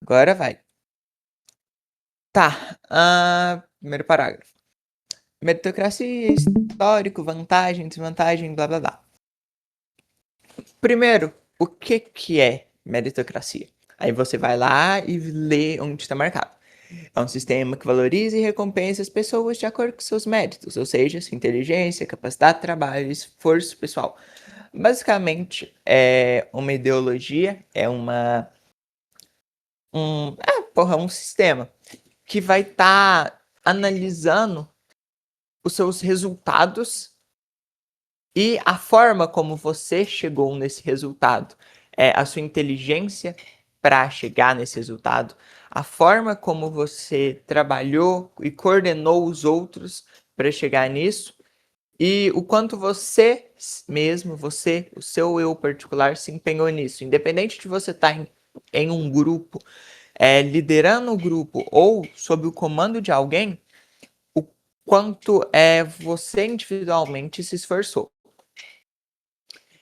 Agora vai. Tá, primeiro parágrafo. Meritocracia, histórico, vantagem, desvantagem, blá blá blá. Primeiro, o que que é meritocracia? Aí você vai lá e lê onde está marcado. É um sistema que valoriza e recompensa as pessoas de acordo com seus méritos, ou seja, sua inteligência, capacidade de trabalho e esforço pessoal. Basicamente, é uma ideologia, um sistema que vai estar analisando os seus resultados e a forma como você chegou nesse resultado, a sua inteligência para chegar nesse resultado, a forma como você trabalhou e coordenou os outros para chegar nisso e o quanto você mesmo, você, o seu eu particular, se empenhou nisso. Independente de você estar em um grupo, liderando o grupo ou sob o comando de alguém, o quanto você individualmente se esforçou.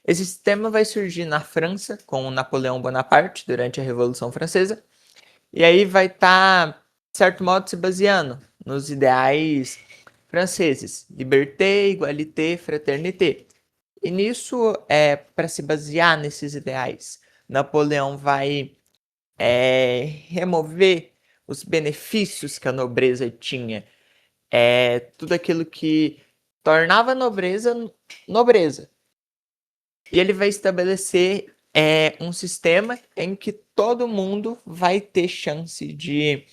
Esse sistema vai surgir na França com Napoleão Bonaparte durante a Revolução Francesa e aí vai estar, de certo modo, se baseando nos ideais franceses: liberté, égalité, fraternité. E nisso, para se basear nesses ideais, Napoleão vai remover os benefícios que a nobreza tinha, tudo aquilo que tornava a nobreza nobreza. E ele vai estabelecer um sistema em que todo mundo vai ter chance de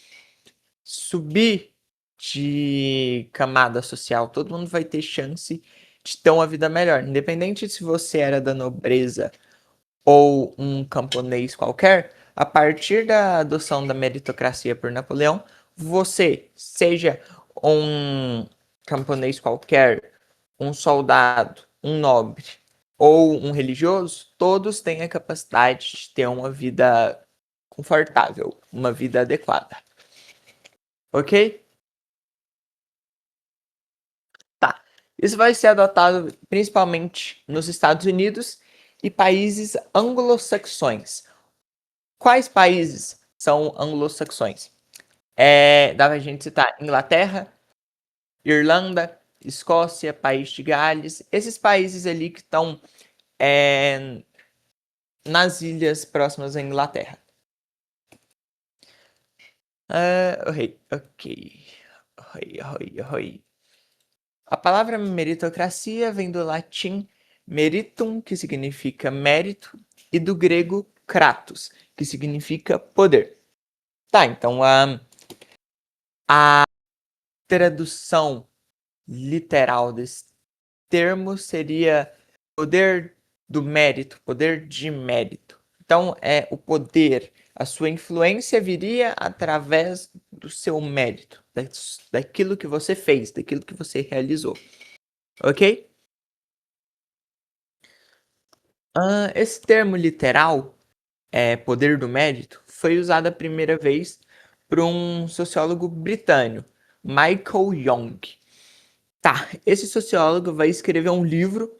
subir de camada social, todo mundo vai ter chance de ter uma vida melhor, independente se você era da nobreza ou um camponês qualquer. A partir da adoção da meritocracia por Napoleão, você, seja um camponês qualquer, um soldado, um nobre ou um religioso, todos têm a capacidade de ter uma vida confortável, uma vida adequada. Ok? Tá. Isso vai ser adotado principalmente nos Estados Unidos e países anglo-saxões. Quais países são anglo-saxões? Dá pra gente citar Inglaterra, Irlanda, Escócia, País de Gales, esses países ali que estão nas ilhas próximas à Inglaterra. Ok. A palavra meritocracia vem do latim meritum, que significa mérito, e do grego kratos, que significa poder. Tá, então a tradução literal desse termo seria poder do mérito, poder de mérito. Então, o poder, a sua influência viria através do seu mérito, daquilo que você fez, daquilo que você realizou. Ok? Esse termo literal, poder do mérito, foi usado a primeira vez por um sociólogo britânico, Michael Young. Tá, esse sociólogo vai escrever um livro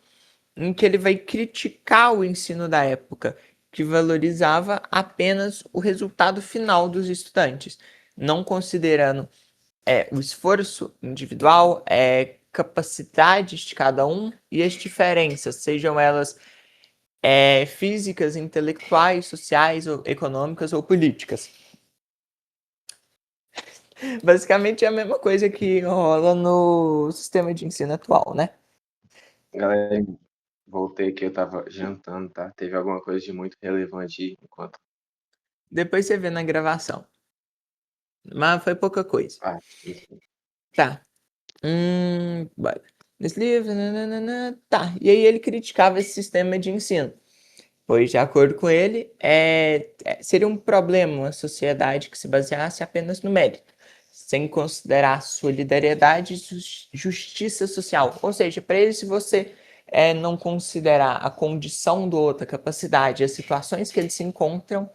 em que ele vai criticar o ensino da época, que valorizava apenas o resultado final dos estudantes, não considerando o esforço individual, capacidades de cada um e as diferenças, sejam elas físicas, intelectuais, sociais, ou econômicas ou políticas. Basicamente é a mesma coisa que rola no sistema de ensino atual, né? Galera, voltei aqui, eu tava jantando, tá? Teve alguma coisa de muito relevante aí enquanto. Depois você vê na gravação. Mas foi pouca coisa. Enfim. Tá. Bora. Nesse livro, tá. E aí ele criticava esse sistema de ensino, pois, de acordo com ele, seria um problema uma sociedade que se baseasse apenas no mérito, sem considerar solidariedade e justiça social. Ou seja, para ele, se você não considerar a condição do outro, a capacidade, as situações que eles se encontram,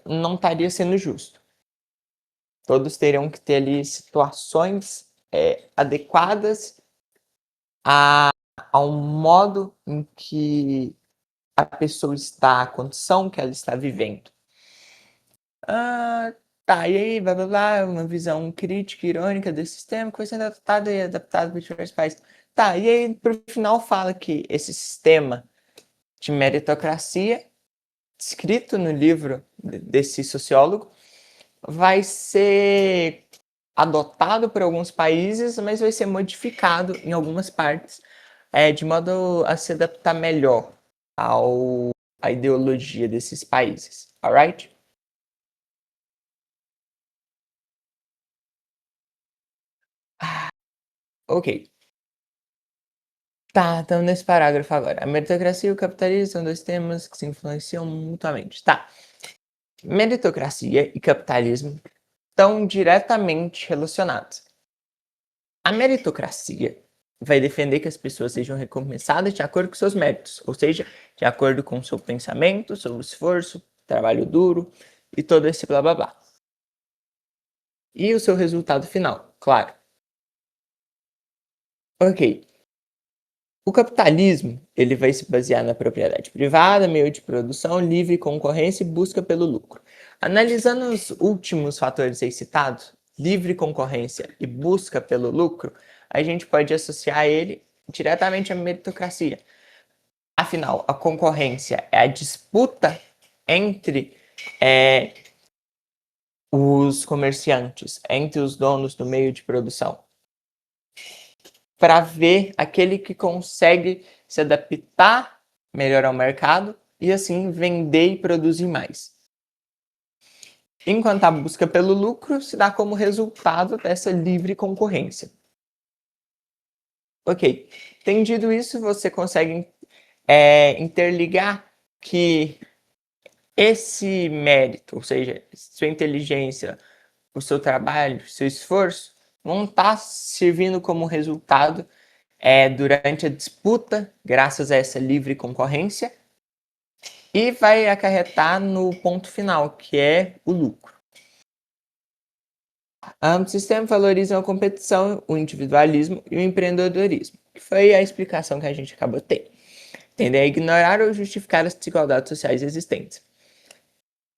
não estaria sendo justo. Todos teriam que ter ali situações adequadas ao modo em que a pessoa está, a condição que ela está vivendo. Tá, e aí, blá blá blá, uma visão crítica e irônica desse sistema que foi sendo adaptado e adaptado por diversos países. Tá, e aí, pro final, fala que esse sistema de meritocracia, escrito no livro desse sociólogo, vai ser adotado por alguns países, mas vai ser modificado em algumas partes, de modo a se adaptar melhor à ideologia desses países. Alright? Ok. Tá, estamos nesse parágrafo agora. A meritocracia e o capitalismo são dois temas que se influenciam mutuamente. Tá. Meritocracia e capitalismo estão diretamente relacionados. A meritocracia vai defender que as pessoas sejam recompensadas de acordo com seus méritos, ou seja, de acordo com seu pensamento, seu esforço, trabalho duro e todo esse blá blá blá. E o seu resultado final, claro. Ok. O capitalismo, ele vai se basear na propriedade privada, meio de produção, livre concorrência e busca pelo lucro. Analisando os últimos fatores aí citados, livre concorrência e busca pelo lucro, a gente pode associar ele diretamente à meritocracia. Afinal, a concorrência é a disputa entre os comerciantes, entre os donos do meio de produção, para ver aquele que consegue se adaptar melhor ao mercado e assim vender e produzir mais. Enquanto a busca pelo lucro se dá como resultado dessa livre concorrência. Ok, entendido isso, você consegue interligar que esse mérito, ou seja, sua inteligência, o seu trabalho, seu esforço, vão estar servindo como resultado durante a disputa, graças a essa livre concorrência, e vai acarretar no ponto final, que é o lucro. Ambos sistemas valorizam a competição, o individualismo e o empreendedorismo, que foi a explicação que a gente acabou de ter. Tendem a ignorar ou justificar as desigualdades sociais existentes.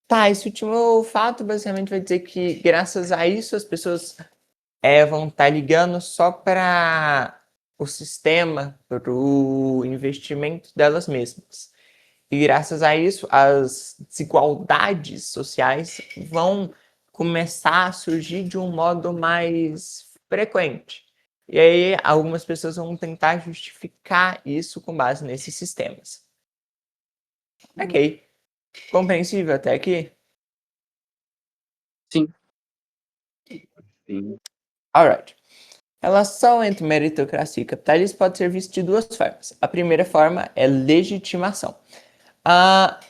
Tá, esse último fato basicamente vai dizer que, graças a isso, as pessoas vão estar ligando só para o sistema, para o investimento delas mesmas. E graças a isso, as desigualdades sociais vão começar a surgir de um modo mais frequente. E aí, algumas pessoas vão tentar justificar isso com base nesses sistemas. Ok. Compreensível até aqui? Sim. Sim. Alright. A relação entre meritocracia e capitalismo pode ser vista de duas formas. A primeira forma é legitimação. A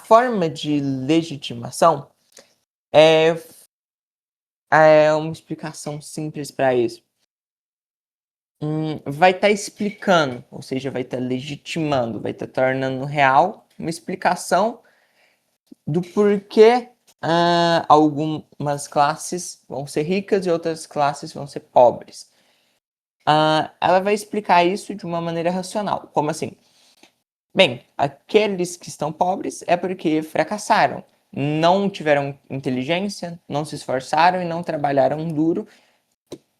forma de legitimação é uma explicação simples para isso. Vai estar explicando, ou seja, vai estar legitimando, vai estar tornando real uma explicação do porquê algumas classes vão ser ricas e outras classes vão ser pobres. Ela vai explicar isso de uma maneira racional. Como assim? Bem, aqueles que estão pobres é porque fracassaram, não tiveram inteligência, não se esforçaram e não trabalharam duro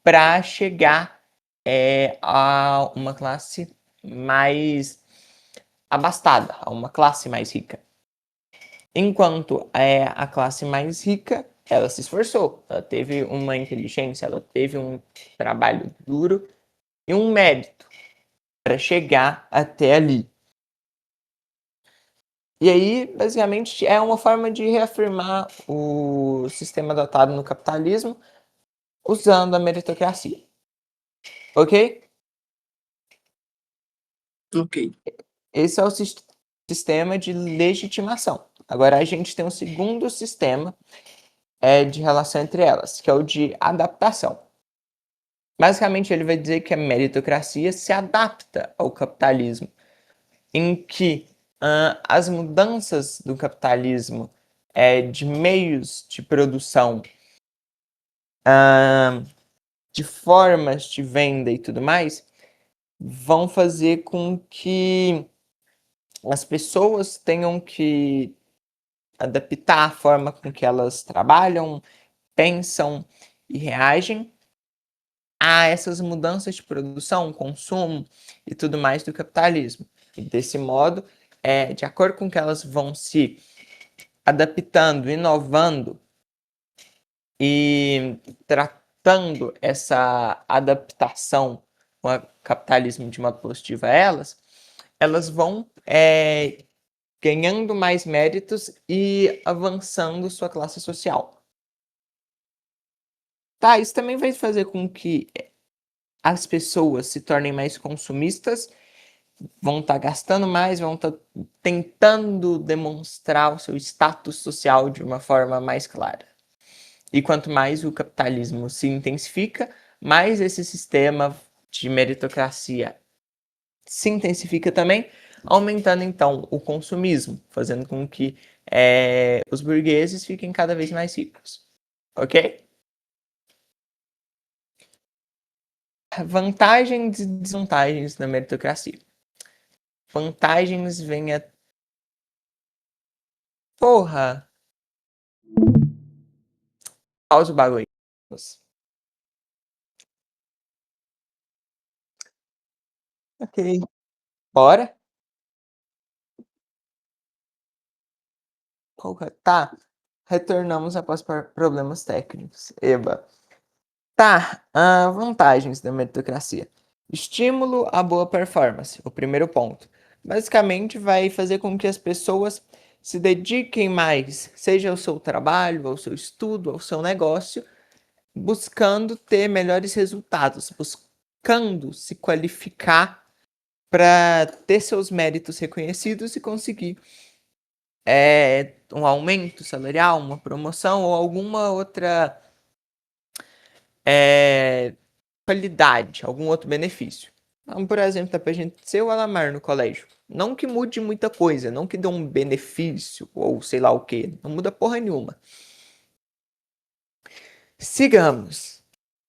para chegar a uma classe mais abastada, a uma classe mais rica. Enquanto a classe mais rica, ela se esforçou, ela teve uma inteligência, ela teve um trabalho duro e um mérito para chegar até ali. E aí, basicamente, é uma forma de reafirmar o sistema adotado no capitalismo usando a meritocracia. Ok? Ok. Esse é o sistema de legitimação. Agora a gente tem um segundo sistema de relação entre elas, que é o de adaptação. Basicamente, ele vai dizer que a meritocracia se adapta ao capitalismo, em que as mudanças do capitalismo de meios de produção, de formas de venda e tudo mais, vão fazer com que as pessoas tenham que adaptar a forma com que elas trabalham, pensam e reagem a essas mudanças de produção, consumo e tudo mais do capitalismo. E desse modo, de acordo com que elas vão se adaptando, inovando e tratando essa adaptação com o capitalismo de modo positivo a elas vão ganhando mais méritos e avançando sua classe social. Tá, isso também vai fazer com que as pessoas se tornem mais consumistas, vão estar gastando mais, vão estar tentando demonstrar o seu status social de uma forma mais clara. E quanto mais o capitalismo se intensifica, mais esse sistema de meritocracia se intensifica também, aumentando então o consumismo, fazendo com que os burgueses fiquem cada vez mais ricos. Ok? Vantagens e desvantagens da meritocracia. Vantagens vem a. Porra! Pausa o bagulho. Ok. Bora? Tá. Retornamos após problemas técnicos. Eba. Tá. Vantagens da meritocracia. Estímulo à boa performance. O primeiro ponto. Basicamente, vai fazer com que as pessoas se dediquem mais, seja ao seu trabalho, ao seu estudo, ao seu negócio, buscando ter melhores resultados, buscando se qualificar para ter seus méritos reconhecidos e conseguir um aumento salarial, uma promoção ou alguma outra qualidade, algum outro benefício. Então, por exemplo, dá pra gente ser o Alamar no colégio. Não que mude muita coisa, não que dê um benefício ou sei lá o que, não muda porra nenhuma. Sigamos.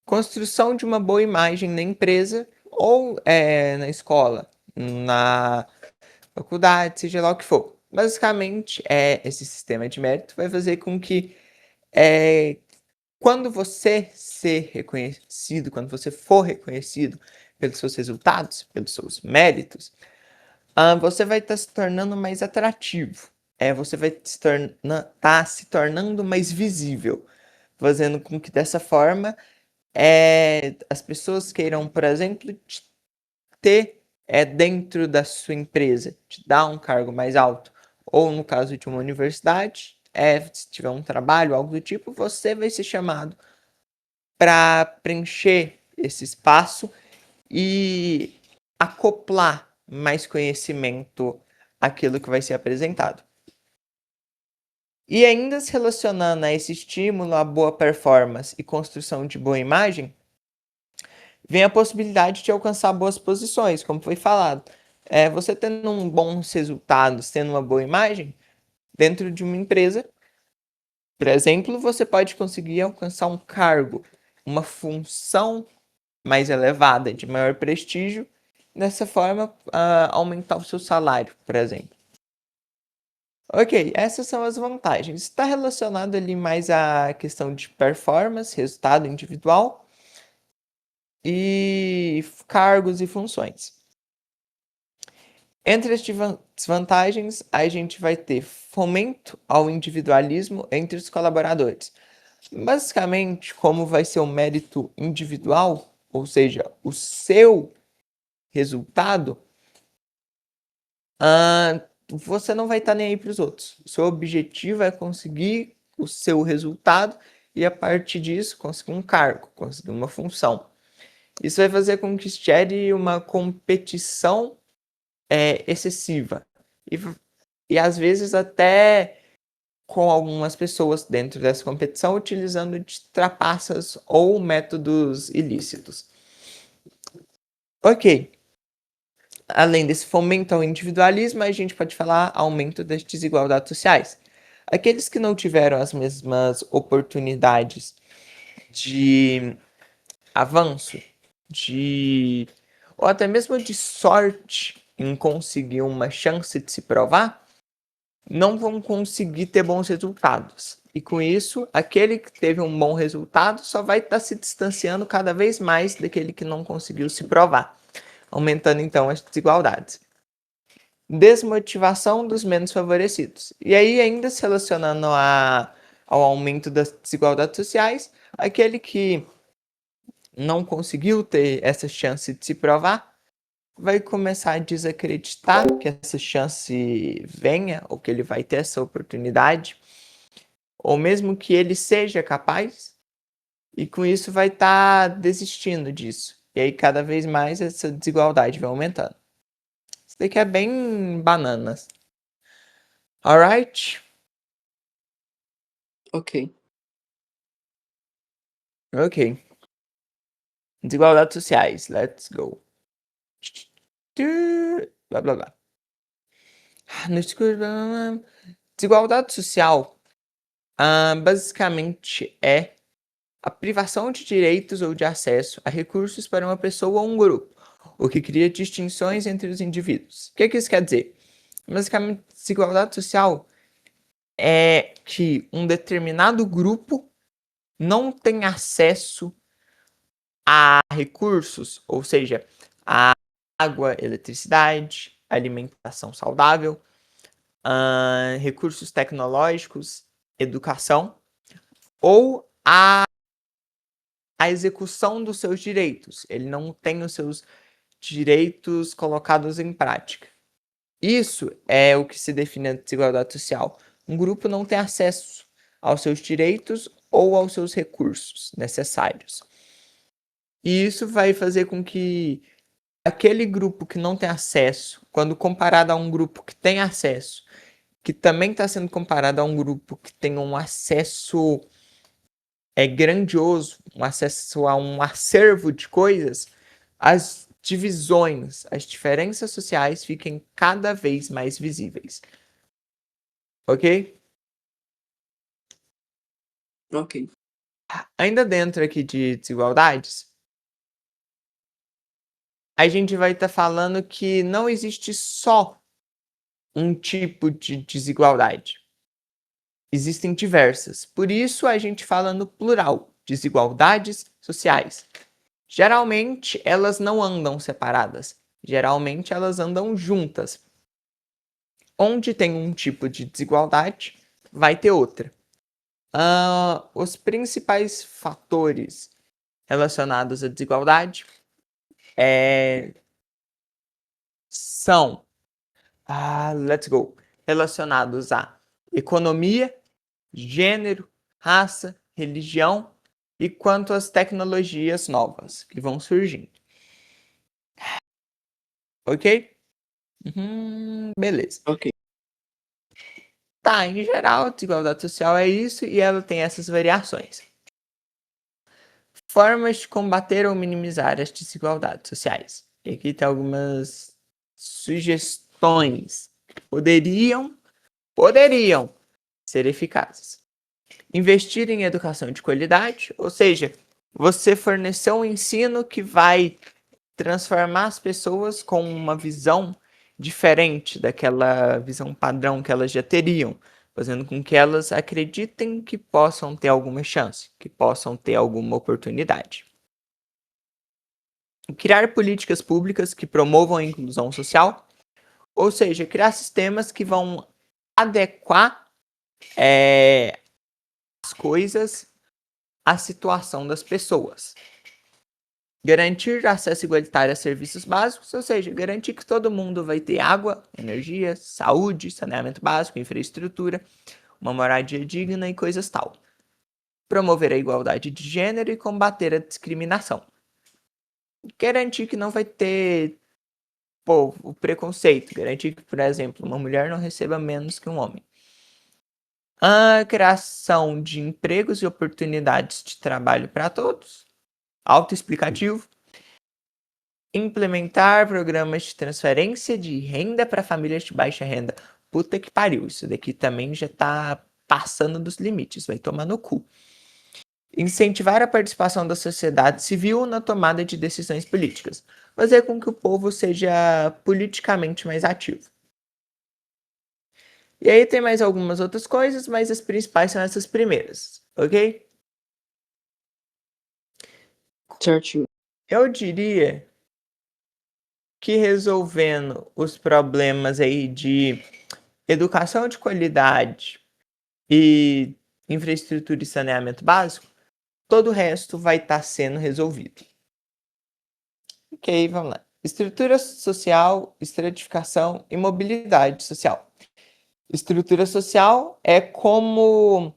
Construção de uma boa imagem na empresa ou na escola, na faculdade, seja lá o que for. Basicamente, esse sistema de mérito vai fazer com que quando você ser reconhecido, quando você for reconhecido pelos seus resultados, pelos seus méritos, você vai estar se tornando mais atrativo. Você vai se tornando mais visível, fazendo com que dessa forma as pessoas queiram, por exemplo, te ter dentro da sua empresa, te dar um cargo mais alto. Ou no caso de uma universidade, se tiver um trabalho, algo do tipo, você vai ser chamado para preencher esse espaço e acoplar mais conhecimento àquilo que vai ser apresentado. E ainda se relacionando a esse estímulo, a boa performance e construção de boa imagem, vem a possibilidade de alcançar boas posições, como foi falado. Você tendo bons resultados, tendo uma boa imagem, dentro de uma empresa, por exemplo, você pode conseguir alcançar um cargo, uma função mais elevada, de maior prestígio, dessa forma aumentar o seu salário, por exemplo. Ok, essas são as vantagens. Está relacionado ali mais à questão de performance, resultado individual e cargos e funções. Entre as desvantagens, a gente vai ter fomento ao individualismo entre os colaboradores. Basicamente, como vai ser o mérito individual, ou seja, o seu resultado, você não vai estar nem aí para os outros. O seu objetivo é conseguir o seu resultado e, a partir disso, conseguir um cargo, conseguir uma função. Isso vai fazer com que gere uma competição excessiva. E às vezes até com algumas pessoas dentro dessa competição utilizando de trapaças ou métodos ilícitos. Ok. Além desse fomento ao individualismo, a gente pode falar aumento das desigualdades sociais. Aqueles que não tiveram as mesmas oportunidades de avanço, ou até mesmo de sorte em conseguir uma chance de se provar, não vão conseguir ter bons resultados. E com isso, aquele que teve um bom resultado só vai estar se distanciando cada vez mais daquele que não conseguiu se provar, aumentando então as desigualdades. Desmotivação dos menos favorecidos. E aí, ainda se relacionando ao aumento das desigualdades sociais, aquele que não conseguiu ter essa chance de se provar vai começar a desacreditar que essa chance venha, ou que ele vai ter essa oportunidade, ou mesmo que ele seja capaz, e com isso vai estar desistindo disso. E aí cada vez mais essa desigualdade vai aumentando. Isso daqui é bem bananas. Alright? Ok. Ok. Desigualdades sociais. Let's go. Blá blá blá. No escuro, blá, blá, blá. Desigualdade social basicamente é a privação de direitos ou de acesso a recursos para uma pessoa ou um grupo, o que cria distinções entre os indivíduos. O que isso quer dizer? Basicamente, desigualdade social é que um determinado grupo não tem acesso a recursos, ou seja, a água, eletricidade, alimentação saudável, recursos tecnológicos, educação, ou a execução dos seus direitos. Ele não tem os seus direitos colocados em prática. Isso é o que se define a desigualdade social. Um grupo não tem acesso aos seus direitos ou aos seus recursos necessários. E isso vai fazer com que aquele grupo que não tem acesso, quando comparado a um grupo que tem acesso, que também está sendo comparado a um grupo que tem um acesso grandioso, um acesso a um acervo de coisas, as divisões, as diferenças sociais fiquem cada vez mais visíveis. Ok? Ok. Ainda dentro aqui de desigualdades, a gente vai estar falando que não existe só um tipo de desigualdade. Existem diversas. Por isso a gente fala no plural, desigualdades sociais. Geralmente elas não andam separadas. Geralmente elas andam juntas. Onde tem um tipo de desigualdade, vai ter outra. Os principais fatores relacionados à desigualdade são, let's go, relacionados à economia, gênero, raça, religião e quanto às tecnologias novas que vão surgindo. Ok? Beleza. Ok. Tá, em geral, a desigualdade social é isso e ela tem essas variações. Formas de combater ou minimizar as desigualdades sociais. E aqui tem algumas sugestões que poderiam ser eficazes. Investir em educação de qualidade, ou seja, você fornecer um ensino que vai transformar as pessoas com uma visão diferente daquela visão padrão que elas já teriam, fazendo com que elas acreditem que possam ter alguma chance, que possam ter alguma oportunidade. Criar políticas públicas que promovam a inclusão social, ou seja, criar sistemas que vão adequar as coisas à situação das pessoas. Garantir acesso igualitário a serviços básicos, ou seja, garantir que todo mundo vai ter água, energia, saúde, saneamento básico, infraestrutura, uma moradia digna e coisas tal. Promover a igualdade de gênero e combater a discriminação. Garantir que não vai ter o preconceito. Garantir que, por exemplo, uma mulher não receba menos que um homem. A criação de empregos e oportunidades de trabalho para todos. Autoexplicativo. Implementar programas de transferência de renda para famílias de baixa renda. Puta que pariu, isso daqui também já tá passando dos limites, vai tomar no cu. Incentivar a participação da sociedade civil na tomada de decisões políticas. Fazer com que o povo seja politicamente mais ativo. E aí tem mais algumas outras coisas, mas as principais são essas primeiras, ok? Certinho. Eu diria que resolvendo os problemas aí de educação de qualidade e infraestrutura e saneamento básico, todo o resto vai estar sendo resolvido. Ok, vamos lá. Estrutura social, estratificação e mobilidade social. Estrutura social é como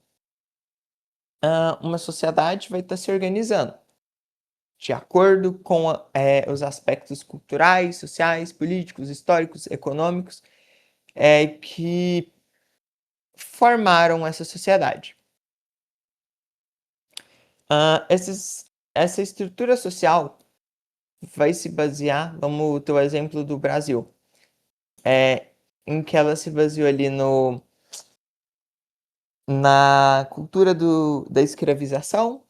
uma sociedade vai estar se organizando de acordo com os aspectos culturais, sociais, políticos, históricos, econômicos que formaram essa sociedade. Essa estrutura social vai se basear, vamos ter o exemplo do Brasil, em que ela se baseou ali na cultura da escravização,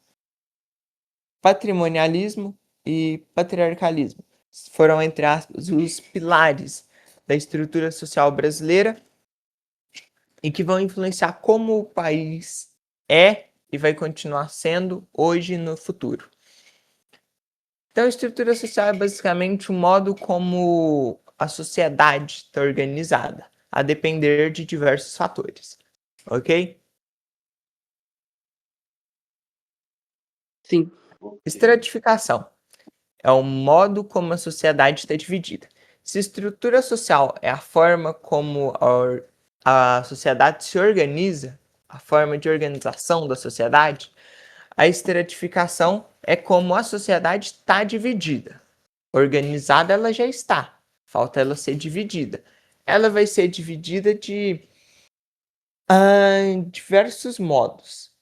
patrimonialismo e patriarcalismo. Foram, entre aspas, os pilares da estrutura social brasileira e que vão influenciar como o país é e vai continuar sendo hoje e no futuro. Então, a estrutura social é basicamente o modo como a sociedade está organizada, a depender de diversos fatores, ok? Sim. Estratificação é o modo como a sociedade está dividida. Se estrutura social é a forma como a sociedade se organiza, a forma de organização da sociedade, a estratificação é como a sociedade está dividida. Organizada ela já está, falta ela ser dividida. Ela vai ser dividida de diversos modos.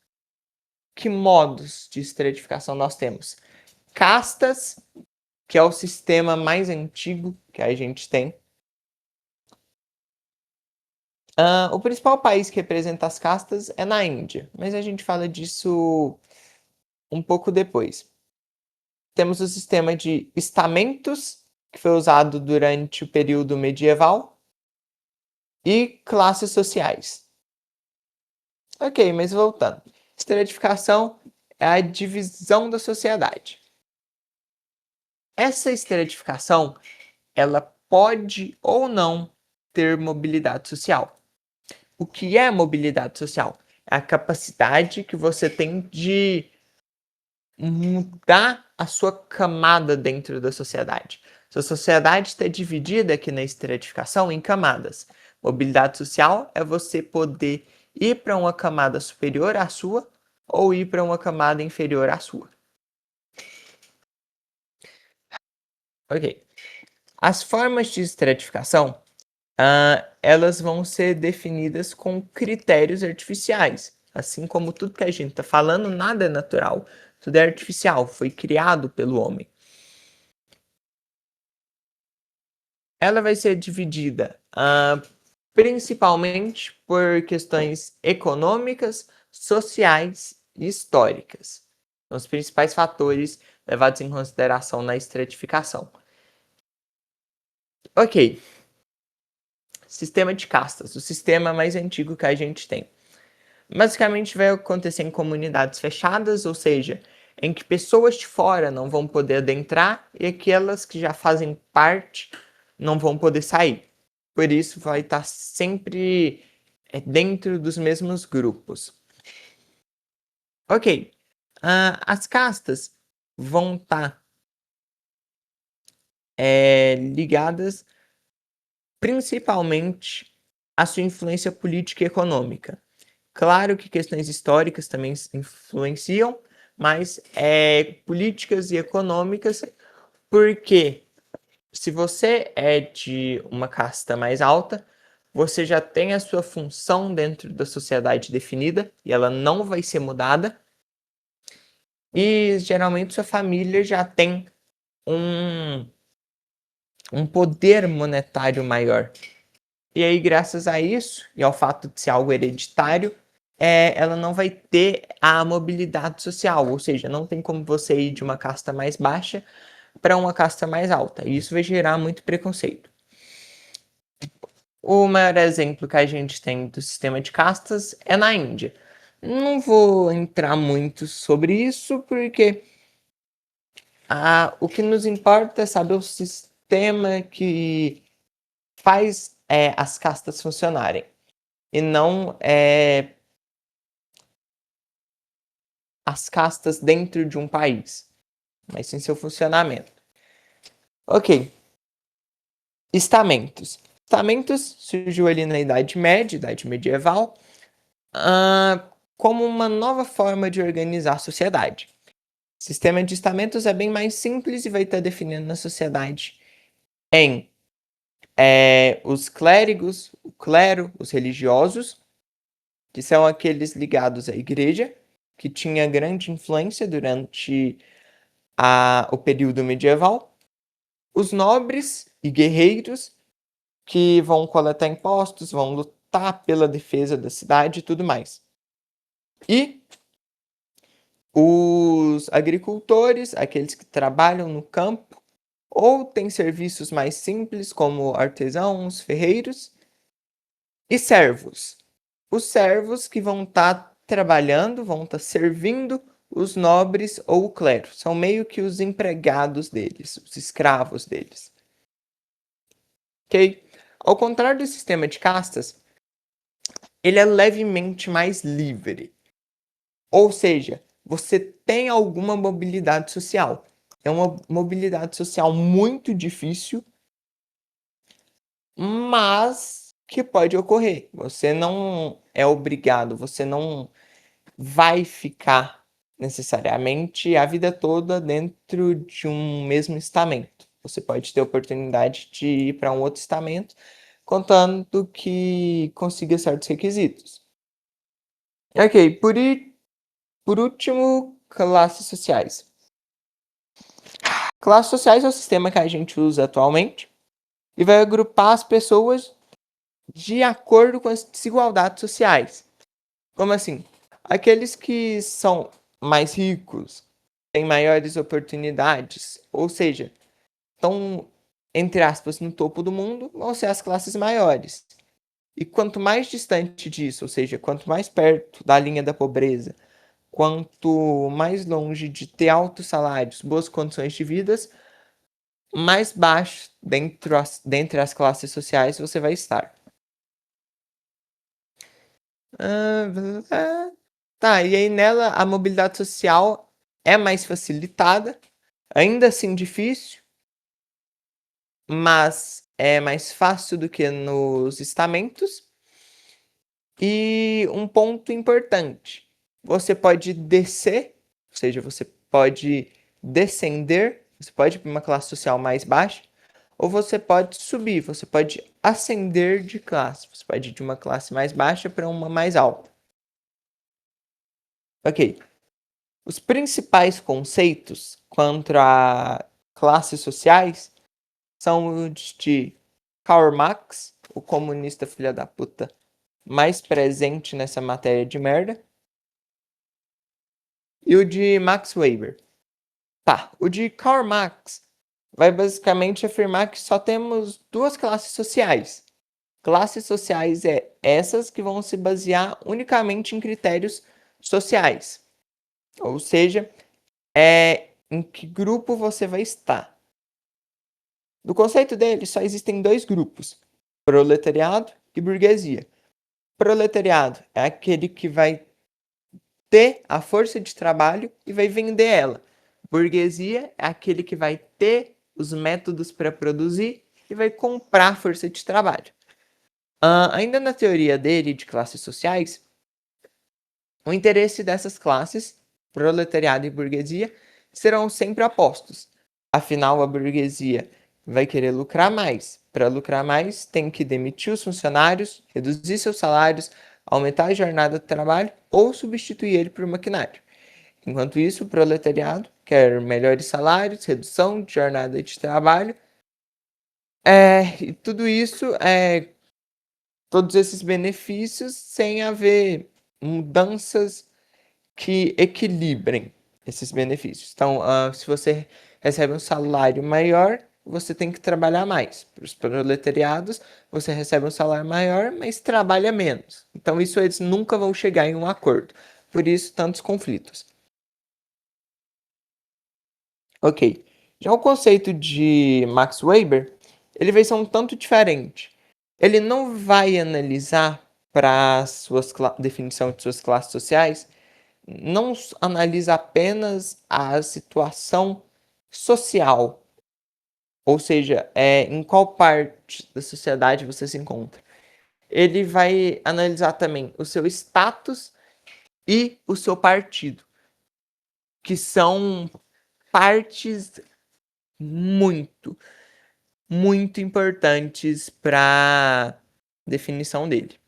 Que modos de estratificação nós temos? Castas, que é o sistema mais antigo que a gente tem. O principal país que representa as castas é na Índia, mas a gente fala disso um pouco depois. Temos o sistema de estamentos, que foi usado durante o período medieval, e classes sociais. Ok, mas voltando. Estratificação é a divisão da sociedade. Essa estratificação, ela pode ou não ter mobilidade social. O que é mobilidade social? É a capacidade que você tem de mudar a sua camada dentro da sociedade. Sua sociedade está dividida aqui na estratificação em camadas. Mobilidade social é você poder ir para uma camada superior à sua ou ir para uma camada inferior à sua. Ok. As formas de estratificação, elas vão ser definidas com critérios artificiais. Assim como tudo que a gente está falando, nada é natural. Tudo é artificial, foi criado pelo homem. Ela vai ser dividida principalmente por questões econômicas, sociais e históricas. São os principais fatores levados em consideração na estratificação. Ok. Sistema de castas, o sistema mais antigo que a gente tem. Basicamente vai acontecer em comunidades fechadas, ou seja, em que pessoas de fora não vão poder adentrar e aquelas que já fazem parte não vão poder sair. Por isso vai estar sempre dentro dos mesmos grupos. Ok, as castas vão estar ligadas principalmente à sua influência política e econômica. Claro que questões históricas também influenciam, mas políticas e econômicas, porque se você é de uma casta mais alta, você já tem a sua função dentro da sociedade definida e ela não vai ser mudada. E geralmente sua família já tem um poder monetário maior. E aí, graças a isso, e ao fato de ser algo hereditário, ela não vai ter a mobilidade social, ou seja, não tem como você ir de uma casta mais baixa para uma casta mais alta. E isso vai gerar muito preconceito. O maior exemplo que a gente tem do sistema de castas é na Índia. Não vou entrar muito sobre isso, porque o que nos importa é saber o sistema que faz as castas funcionarem, e não as castas dentro de um país, mas sim seu funcionamento. Ok. Estamentos. Estamentos surgiu ali na Idade Média, Idade Medieval, como uma nova forma de organizar a sociedade. O sistema de estamentos é bem mais simples e vai estar definindo a sociedade em os clérigos, o clero, os religiosos, que são aqueles ligados à igreja, que tinha grande influência durante o período medieval, os nobres e guerreiros, que vão coletar impostos, vão lutar pela defesa da cidade e tudo mais. E os agricultores, aqueles que trabalham no campo, ou têm serviços mais simples, como artesãos, ferreiros, e servos. Os servos que vão estar trabalhando, vão estar servindo os nobres ou o clero. São meio que os empregados deles, os escravos deles. Ok? Ao contrário do sistema de castas, ele é levemente mais livre. Ou seja, você tem alguma mobilidade social. É uma mobilidade social muito difícil, mas que pode ocorrer. Você não é obrigado, você não vai ficar necessariamente a vida toda dentro de um mesmo estamento. Você pode ter oportunidade de ir para um outro estamento, contando que consiga certos requisitos. Ok, por último, classes sociais. Classes sociais é o sistema que a gente usa atualmente e vai agrupar as pessoas de acordo com as desigualdades sociais. Como assim? Aqueles que são mais ricos, têm maiores oportunidades, ou seja, estão, entre aspas, no topo do mundo, vão ser as classes maiores. E quanto mais distante disso, ou seja, quanto mais perto da linha da pobreza, quanto mais longe de ter altos salários, boas condições de vida, mais baixo dentre as classes sociais você vai estar. Tá, e aí nela a mobilidade social é mais facilitada, ainda assim difícil, mas é mais fácil do que nos estamentos. E um ponto importante, você pode descer, ou seja, você pode descender, você pode ir para uma classe social mais baixa, ou você pode subir, você pode ascender de classe, você pode ir de uma classe mais baixa para uma mais alta. Ok. Os principais conceitos quanto a classes sociais são os de Karl Marx, o comunista filha da puta mais presente nessa matéria de merda, e o de Max Weber. Tá, o de Karl Marx vai basicamente afirmar que só temos duas classes sociais. Classes sociais é essas que vão se basear unicamente em critérios sociais. Ou seja, em que grupo você vai estar. No conceito dele, só existem dois grupos: proletariado e burguesia. Proletariado é aquele que vai ter a força de trabalho e vai vender ela. Burguesia é aquele que vai ter os métodos para produzir e vai comprar a força de trabalho. Ainda na teoria dele de classes sociais, o interesse dessas classes, proletariado e burguesia, serão sempre opostos. Afinal, a burguesia vai querer lucrar mais. Para lucrar mais, tem que demitir os funcionários, reduzir seus salários, aumentar a jornada de trabalho ou substituir ele por maquinário. Enquanto isso, o proletariado quer melhores salários, redução de jornada de trabalho, e tudo isso, todos esses benefícios sem haver mudanças que equilibrem esses benefícios. Então, se você recebe um salário maior, você tem que trabalhar mais. Para os proletariados, você recebe um salário maior, mas trabalha menos. Então, isso eles nunca vão chegar em um acordo. Por isso, tantos conflitos. Ok. Já o conceito de Max Weber, ele vai ser um tanto diferente. Ele não vai analisar para suas definição de suas classes sociais, não analisa apenas a situação social, ou seja, em qual parte da sociedade você se encontra. Ele vai analisar também o seu status e o seu partido, que são partes muito, muito importantes para definição dele.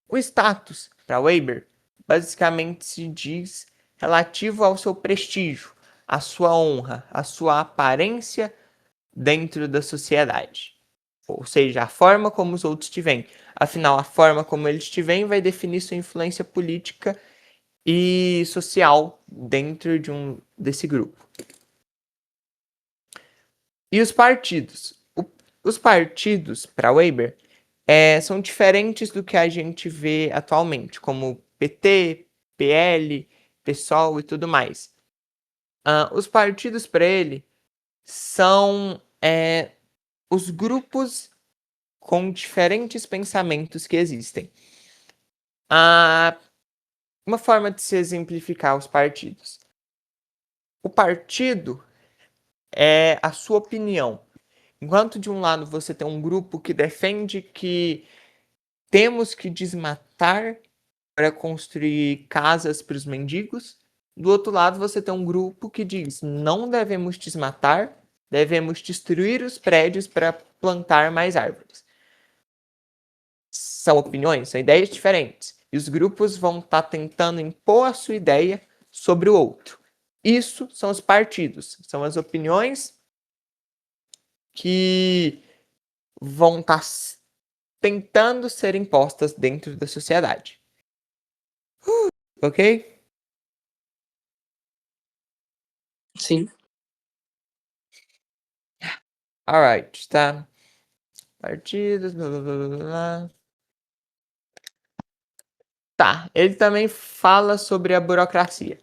O status, para Weber, basicamente se diz relativo ao seu prestígio, à sua honra, à sua aparência dentro da sociedade. Ou seja, a forma como os outros te veem. Afinal, a forma como eles te veem vai definir sua influência política e social dentro desse grupo. E os partidos? Os partidos, para Weber, são diferentes do que a gente vê atualmente, como PT, PL, PSOL e tudo mais. Os partidos, para ele, são os grupos com diferentes pensamentos que existem. Uma forma de se exemplificar os partidos. O partido é a sua opinião. Enquanto de um lado você tem um grupo que defende que temos que desmatar para construir casas para os mendigos, do outro lado você tem um grupo que diz não devemos desmatar, devemos destruir os prédios para plantar mais árvores. São opiniões, são ideias diferentes. E os grupos vão estar tentando impor a sua ideia sobre o outro. Isso são os partidos, são as opiniões que vão estar tentando ser impostas dentro da sociedade. Ok? Sim. Alright, tá? Partidos, blá blá blá blá blá. Tá, ele também fala sobre a burocracia.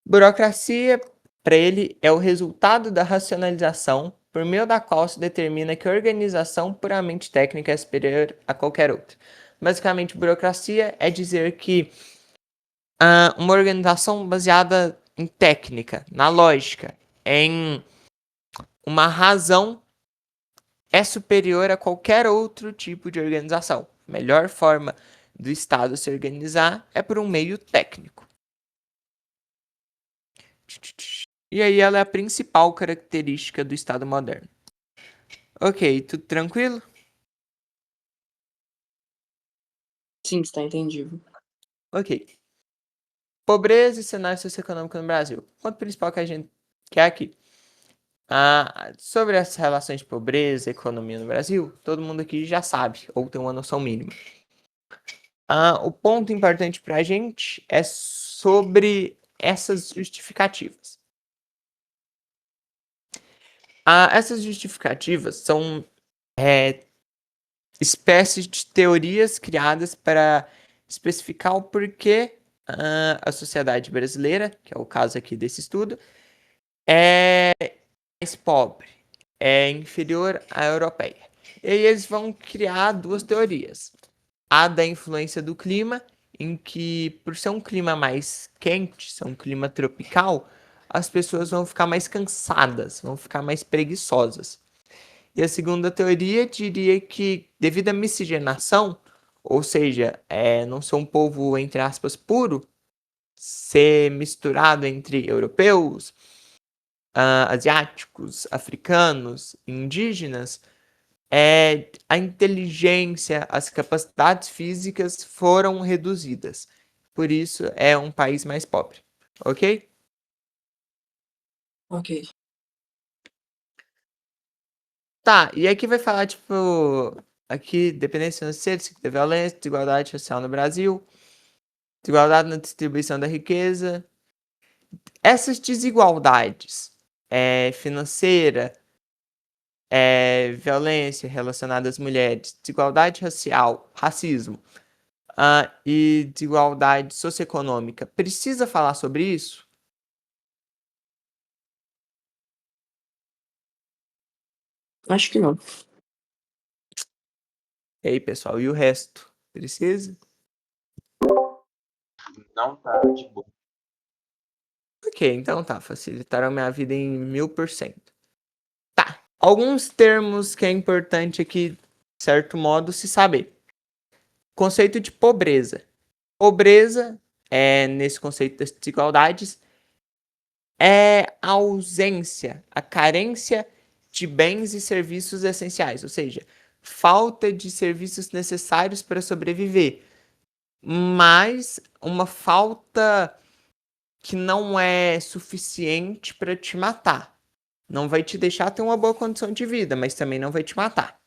Burocracia, para ele, é o resultado da racionalização por meio da qual se determina que a organização puramente técnica é superior a qualquer outra. Basicamente, burocracia é dizer que uma organização baseada em técnica, na lógica, em uma razão é superior a qualquer outro tipo de organização. A melhor forma do Estado se organizar é por um meio técnico. E aí ela é a principal característica do Estado moderno. Ok, tudo tranquilo? Sim, está entendido. Ok. Pobreza e cenário socioeconômico no Brasil. O ponto principal que a gente quer aqui. Sobre as relações de pobreza e economia no Brasil, todo mundo aqui já sabe, ou tem uma noção mínima. O ponto importante para a gente é sobre essas justificativas. Essas justificativas são espécies de teorias criadas para especificar o porquê a sociedade brasileira, que é o caso aqui desse estudo, é mais pobre, é inferior à europeia. E aí eles vão criar duas teorias. A da influência do clima, em que, por ser um clima mais quente, ser um clima tropical, as pessoas vão ficar mais cansadas, vão ficar mais preguiçosas. E a segunda teoria diria que, devido à miscigenação, ou seja, não ser um povo, entre aspas, puro, ser misturado entre europeus, asiáticos, africanos, indígenas, a inteligência, as capacidades físicas foram reduzidas. Por isso, é um país mais pobre. Ok? Ok. Tá, e aqui vai falar, tipo, aqui, dependência financeira, ciclo de violência, desigualdade social no Brasil, desigualdade na distribuição da riqueza. Essas desigualdades financeira, violência relacionada às mulheres, desigualdade racial, racismo, e desigualdade socioeconômica, precisa falar sobre isso? Acho que não. E aí, pessoal, e o resto? Precisa? Não tá de boa. Ok, então tá, facilitaram a minha vida em 1000%. Tá, alguns termos que é importante aqui, de certo modo, se saber. Conceito de pobreza. Pobreza, nesse conceito das desigualdades, é a ausência, a carência de bens e serviços essenciais, ou seja, falta de serviços necessários para sobreviver, mas uma falta que não é suficiente para te matar. Não vai te deixar ter uma boa condição de vida, mas também não vai te matar.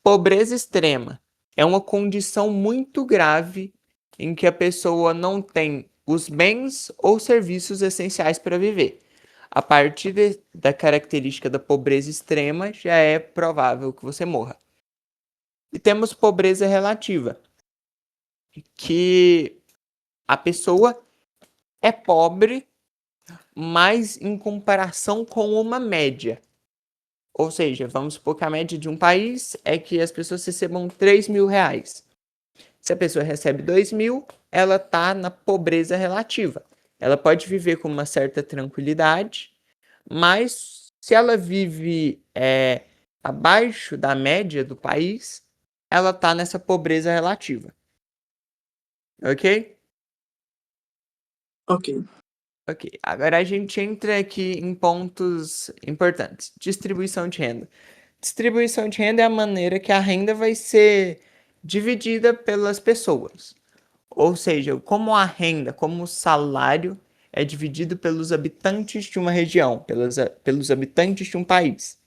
Pobreza extrema é uma condição muito grave em que a pessoa não tem os bens ou serviços essenciais para viver. A partir da característica da pobreza extrema, já é provável que você morra. E temos pobreza relativa, que a pessoa é pobre, mas em comparação com uma média. Ou seja, vamos supor que a média de um país é que as pessoas recebam 3 mil reais. Se a pessoa recebe 2 mil, ela está na pobreza relativa. Ela pode viver com uma certa tranquilidade, mas se ela vive abaixo da média do país, ela está nessa pobreza relativa. Ok? Ok. Ok. Agora a gente entra aqui em pontos importantes. Distribuição de renda. Distribuição de renda é a maneira que a renda vai ser dividida pelas pessoas. Ou seja, como a renda, como o salário é dividido pelos habitantes de uma região, pelos habitantes de um país.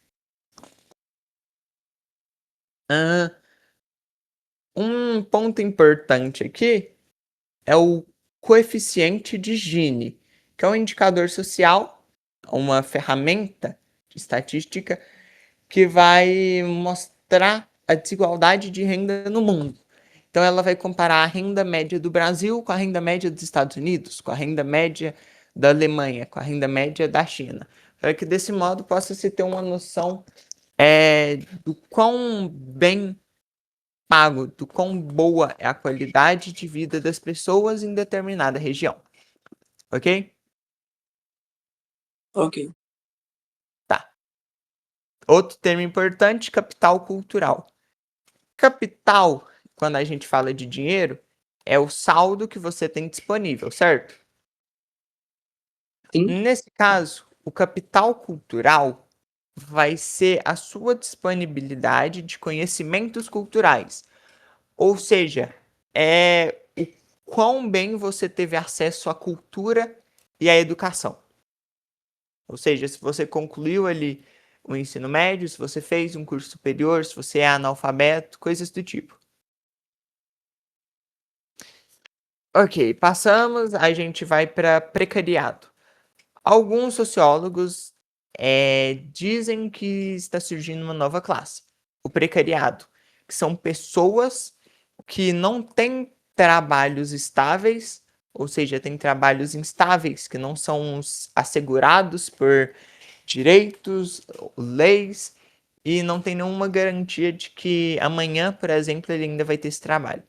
Um ponto importante aqui é o coeficiente de Gini, que é um indicador social, uma ferramenta de estatística que vai mostrar a desigualdade de renda no mundo. Então, ela vai comparar a renda média do Brasil com a renda média dos Estados Unidos, com a renda média da Alemanha, com a renda média da China, para que desse modo possa se ter uma noção do quão bem pago, do quão boa é a qualidade de vida das pessoas em determinada região. Ok? Ok. Tá. Outro termo importante, capital cultural. Capital, quando a gente fala de dinheiro, é o saldo que você tem disponível, certo? Sim. Nesse caso, o capital cultural vai ser a sua disponibilidade de conhecimentos culturais. Ou seja, é o quão bem você teve acesso à cultura e à educação. Ou seja, se você concluiu ali o ensino médio, se você fez um curso superior, se você é analfabeto, coisas do tipo. Ok, passamos, a gente vai para precariado. Alguns sociólogos dizem que está surgindo uma nova classe, o precariado, que são pessoas que não têm trabalhos estáveis, ou seja, têm trabalhos instáveis, que não são assegurados por direitos, leis, e não tem nenhuma garantia de que amanhã, por exemplo, ele ainda vai ter esse trabalho.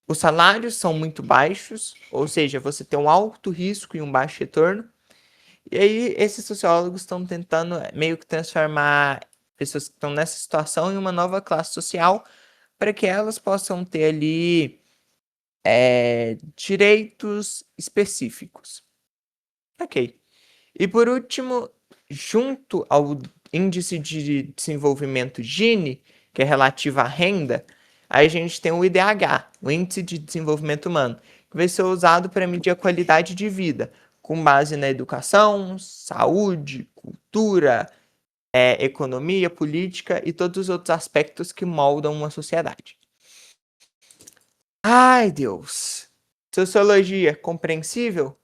Os salários são muito baixos, ou seja, você tem um alto risco e um baixo retorno. E aí, esses sociólogos estão tentando meio que transformar pessoas que estão nessa situação em uma nova classe social para que elas possam ter ali direitos específicos. Ok. E por último, junto ao índice de desenvolvimento Gini, que é relativo à renda, aí a gente tem o IDH, o Índice de Desenvolvimento Humano, que vai ser usado para medir a qualidade de vida, com base na educação, saúde, cultura, economia, política e todos os outros aspectos que moldam uma sociedade. Ai, Deus! Sociologia, compreensível?